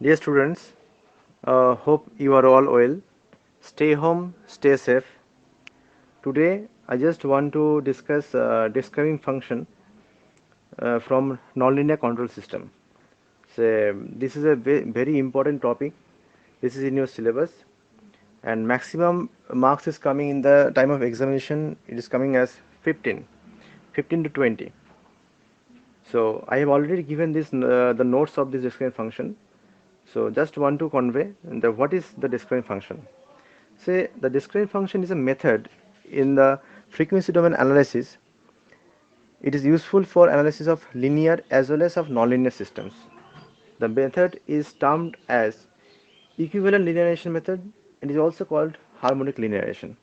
Dear students, hope you are all well. Stay home, stay safe. Today, I just want to discuss describing function from nonlinear control system. So, this is a very important topic. This is in your syllabus, and maximum marks is coming in the time of examination. It is coming as 15, 15 to 20. So, I have already given this the notes of this describing function. So, just want to convey the what is the describing function. Say the discrete function is a method in the frequency domain analysis. It is useful for analysis of linear as well as of nonlinear systems. The method is termed as equivalent linearization method. It is also called harmonic linearization.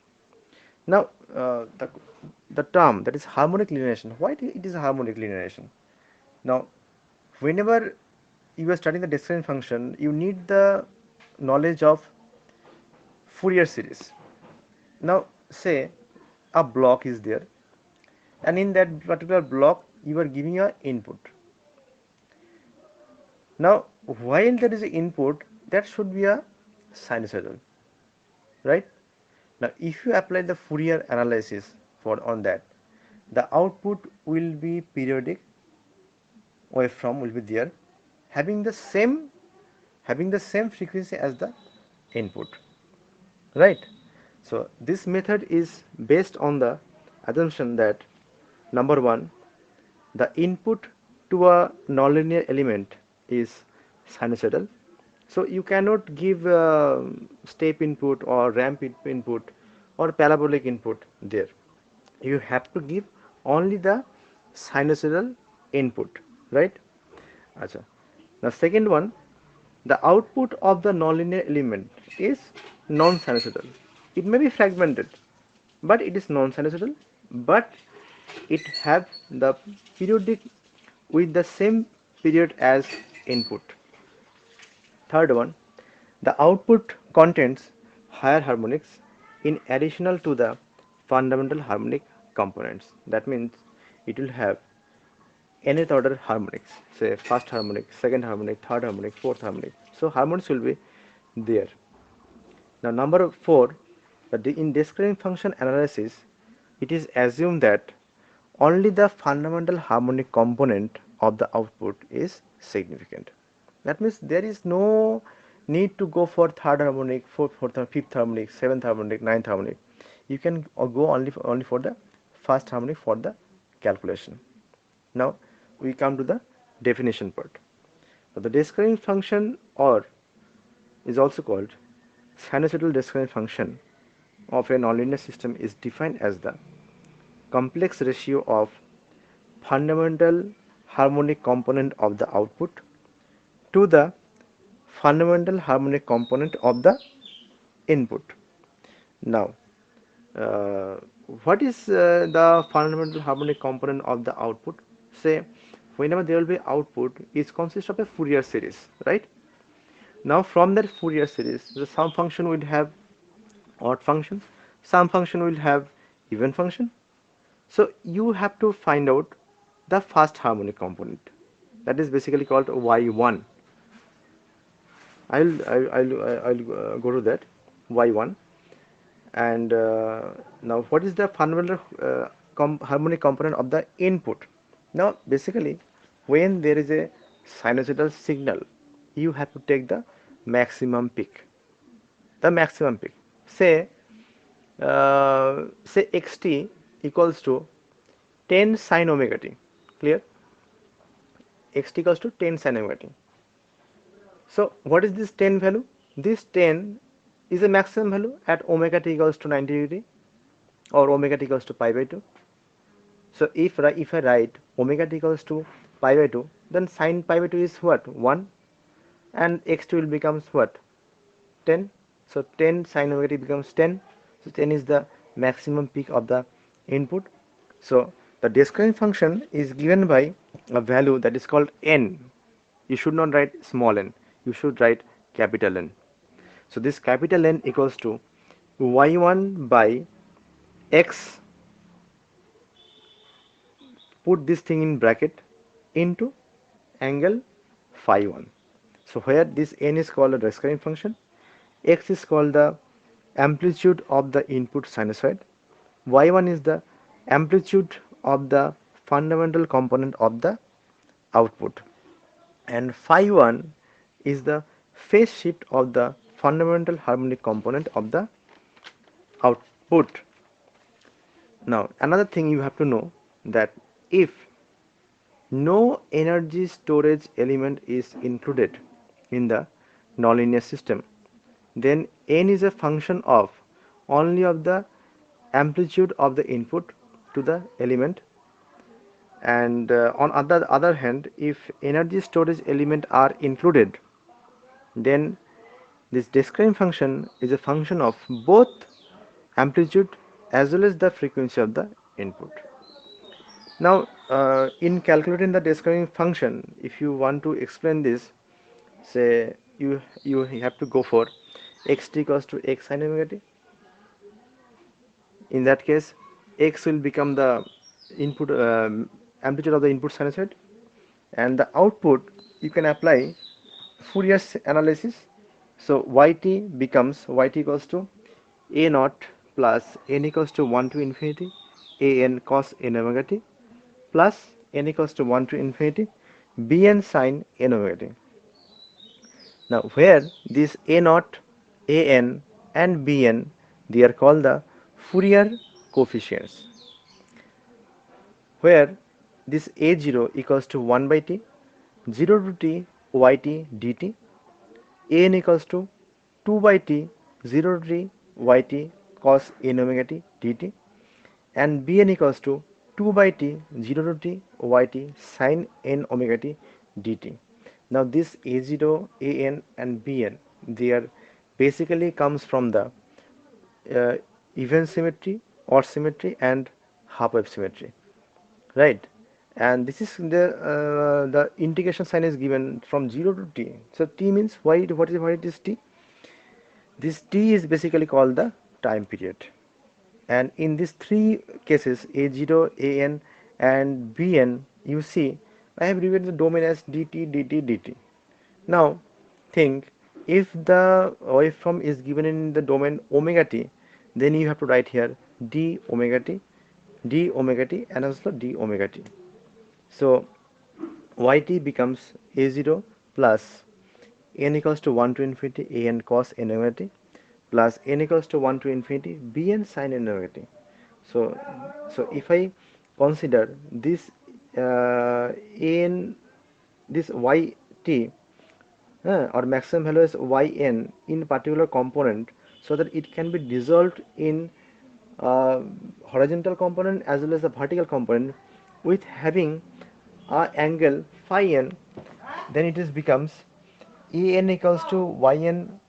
Now, the term that is harmonic linearization, why it is a harmonic linearization? Now, whenever you are studying the discrete function, you need the knowledge of Fourier series. Now, say a block is there, and in that particular block you are giving your input. Now while there is an input, that should be a sinusoidal, right? Now if you apply the Fourier analysis for on that, the output will be periodic, waveform will be there, having the same frequency as the input, right? So this method is based on the assumption that number one, the input to a nonlinear element is sinusoidal. So you cannot give step input or ramp input or parabolic input there. You have to give only the sinusoidal input, right? Acha. The second one, the output of the nonlinear element is non-sinusoidal. It may be fragmented, but it is non-sinusoidal, but it have the periodic with the same period as input. Third one, the output contains higher harmonics in additional to the fundamental harmonic components. That means it will have nth order harmonics, say first harmonic, second harmonic, third harmonic, fourth harmonic. So harmonics will be there. Now number four, that in discrete function analysis, it is assumed that only the fundamental harmonic component of the output is significant. That means there is no need to go for third harmonic, fourth, fifth harmonic, seventh harmonic, ninth harmonic. You can go only for the first harmonic for the calculation. Now we come to the definition part. Now, the discrete function or is also called sinusoidal discrete function of a nonlinear system is defined as the complex ratio of fundamental harmonic component of the output to the fundamental harmonic component of the input. Now, uh, what is the fundamental harmonic component of the output? Say, whenever there will be output, it consists of a Fourier series, right? Now, from that Fourier series, the some function will have odd function, some function will have even function. So you have to find out the first harmonic component. That is basically called y1. I'll go to that y1. And now what is the fundamental harmonic component of the input? Now basically when there is a sinusoidal signal, you have to take the maximum peak. The maximum peak. Say xt equals to 10 sin omega t. Clear? Xt equals to 10 sin omega t. So what is this 10 value? This 10 is a maximum value at omega t equals to 90 degree or omega t equals to pi by 2. So if I write omega t equals to pi by 2, then sin pi by 2 is what? 1, and xt will becomes what? 10. So 10 sin omega t becomes 10. So 10 is the maximum peak of the input. So the discrete function is given by a value that is called n. You should not write small n, you should write capital N. So this capital N equals to y1 by x, put this thing in bracket, into angle phi 1. So where this n is called a Discrete function, x is called the amplitude of the input sinusoid, y1 is the amplitude of the fundamental component of the output, and phi 1 is the phase shift of the fundamental harmonic component of the output. Now another thing you have to know, that if no energy storage element is included in the nonlinear system, then n is a function of only of the amplitude of the input to the element, and on other hand, if energy storage element are included, then this Discrete function is a function of both amplitude as well as the frequency of the input. Now, in calculating the Discrete function, if you want to explain this, say you have to go for xt equals to x sin omega t. In that case, x will become the input amplitude of the input sinusoid, and the output you can apply Fourier analysis. So yt becomes yt equals to a naught plus n equals to 1 to infinity a n cos n omega t plus n equals to 1 to infinity bn sin n omega t. Now where this a naught, a n and bn, they are called the Fourier coefficients, where this a0 equals to 1 by t, 0 to t yt dt, an equals to 2 by t, 0 to t yt cos n omega t dt, and bn equals to 2 by t, 0 to t yt sin n omega t dt. Now this a0, an and bn, they are basically comes from the uh, even symmetry, odd symmetry and half wave symmetry, right? And this is the integration sign is given from 0 to t. So t means what is t? This t is basically called the time period, and in these three cases, a0, an and bn, you see I have written the domain as dt, dt, dt. Now think, if the waveform is given in the domain omega t, then you have to write here d omega t, d omega t and also d omega t. So yt becomes a0 plus n equals to 1 to infinity a n cos n omega t plus n equals to 1 to infinity bn sin n omega t. So, so if I consider this n, this yt or maximum value is yn in particular component, so that it can be dissolved in horizontal component as well as the vertical component with having a angle phi n, then it is becomes an equals to yn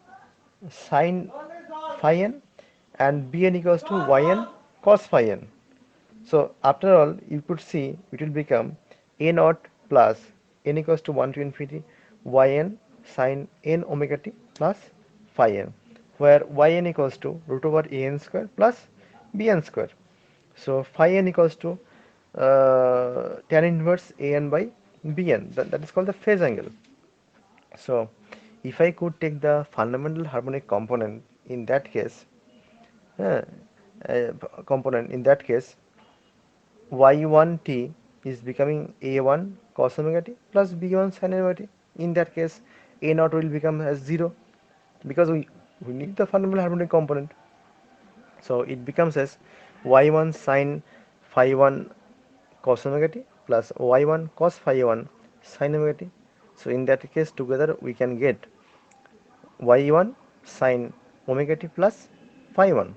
sin phi n and bn equals to yn cos phi n. So after all, you could see it will become a naught plus n equals to 1 to infinity yn sin n omega t plus phi n, where yn equals to root over a n square plus b n square. So phi n equals to tan inverse a n by b n. That is called the phase angle. So if I could take the fundamental harmonic component in that case, uh, in that case, y1t is becoming a1 cos omega t plus b1 sin omega t. In that case, a naught will become as 0, because we need the fundamental harmonic component. So it becomes as y1 sin phi 1 cos omega t plus y1 cos phi 1 sin omega t. So in that case, together we can get y1 sin omega t plus phi 1.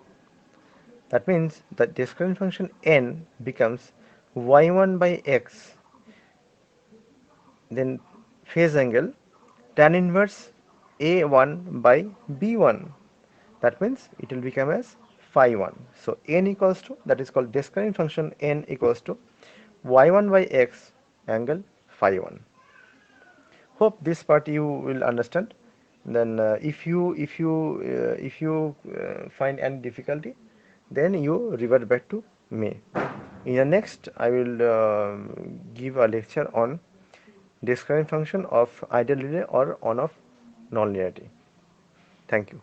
That means the Discrete function n becomes y1 by x, then phase angle tan inverse a1 by b1. That means it will become as phi 1. So n equals to, that is called Discrete function, n equals to y1 by x angle phi 1. Hope this part you will understand. Then if you find any difficulty, then you revert back to me. In the next, I will give a lecture on discrete function of ideal relay or on of nonlinearity. Thank you.